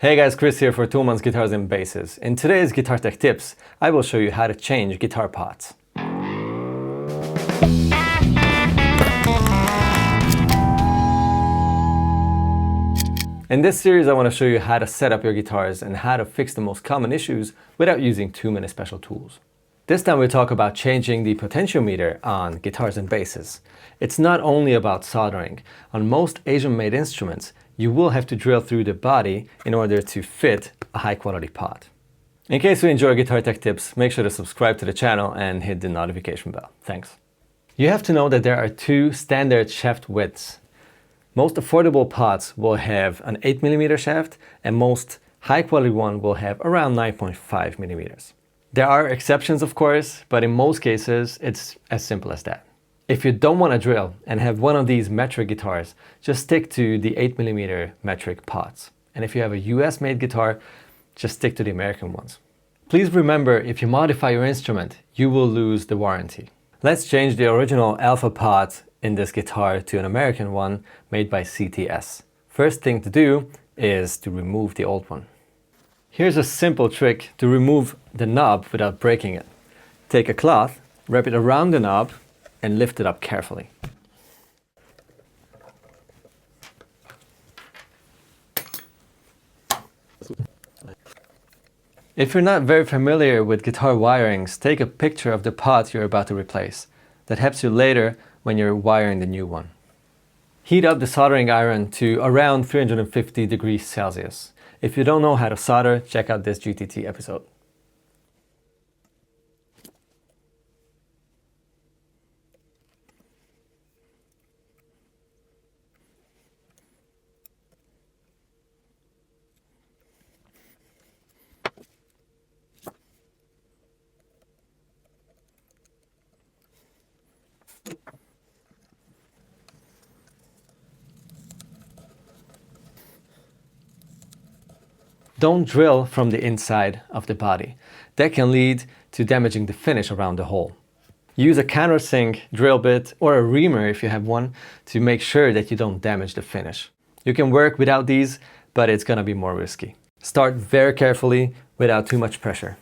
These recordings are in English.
Hey guys, Chris here for Thomann's Guitars and Basses. In today's Guitar Tech Tips, I will show you how to change guitar pots. In this series, I want to show you how to set up your guitars and how to fix the most common issues without using too many special tools. This time we talk about changing the potentiometer on guitars and basses. It's not only about soldering. On most Asian-made instruments, you will have to drill through the body in order to fit a high-quality pot. In case you enjoy Guitar Tech Tips, make sure to subscribe to the channel and hit the notification bell. Thanks. You have to know that there are two standard shaft widths. Most affordable pots will have an 8mm shaft, and most high-quality one will have around 9.5mm. There are exceptions, of course, but in most cases, it's as simple as that. If you don't want to drill and have one of these metric guitars, just stick to the 8mm metric pots. And if you have a US made guitar, just stick to the American ones. Please remember, if you modify your instrument, you will lose the warranty. Let's change the original alpha pot in this guitar to an American one made by CTS. First thing to do is to remove the old one. Here's a simple trick to remove the knob without breaking it. Take a cloth, wrap it around the knob, and lift it up carefully. If you're not very familiar with guitar wirings, take a picture of the pot you're about to replace. That helps you later when you're wiring the new one. Heat up the soldering iron to around 350 degrees Celsius. If you don't know how to solder, check out this GTT episode. Don't drill from the inside of the body. That can lead to damaging the finish around the hole. Use a countersink drill bit or a reamer if you have one to make sure that you don't damage the finish. You can work without these, but it's gonna be more risky. Start very carefully without too much pressure.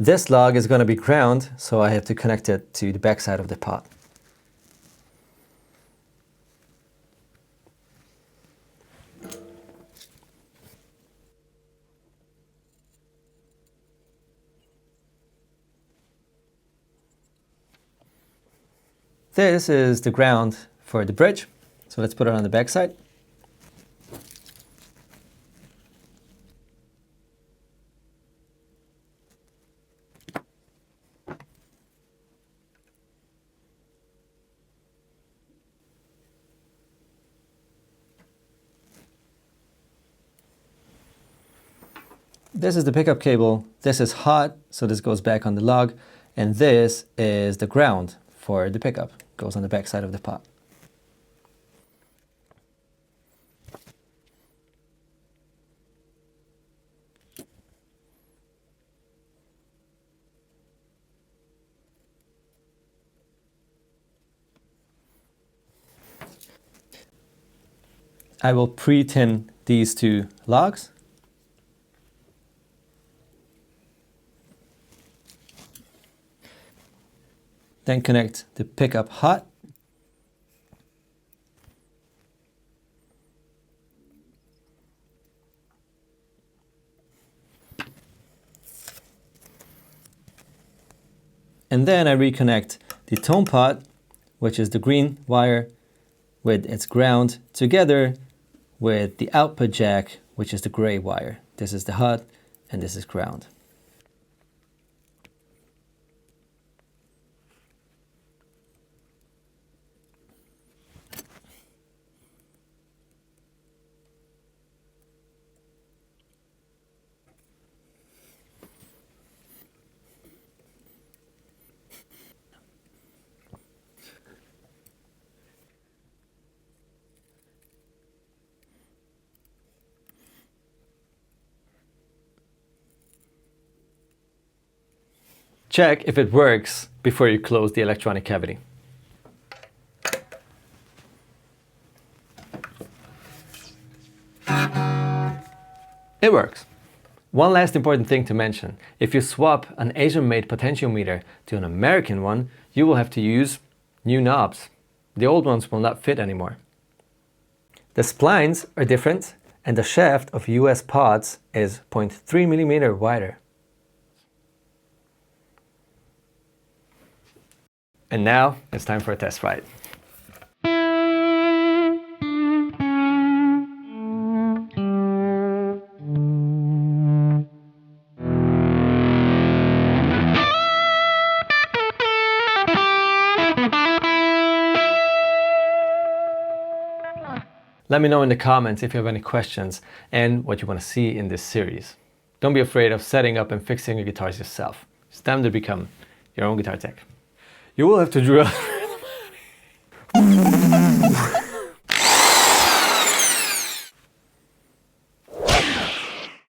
This log is going to be ground, so I have to connect it to the back side of the pot. This is the ground for the bridge, so let's put it on the back side. This is the pickup cable. This is hot, so this goes back on the log. And this is the ground for the pickup. Goes on the back side of the pot. I will pre-tin these two logs. Then connect the pickup hot. And then I reconnect the tone pot, which is the green wire with its ground, together with the output jack, which is the gray wire. This is the hot and this is ground. Check if it works before you close the electronic cavity. It works. One last important thing to mention: if you swap an Asian-made potentiometer to an American one, you will have to use new knobs. The old ones will not fit anymore. The splines are different, and the shaft of US pots is 0.3 millimeter wider. And now it's time for a test ride. Let me know in the comments if you have any questions and what you want to see in this series. Don't be afraid of setting up and fixing your guitars yourself. It's time to become your own guitar tech. You will have to drill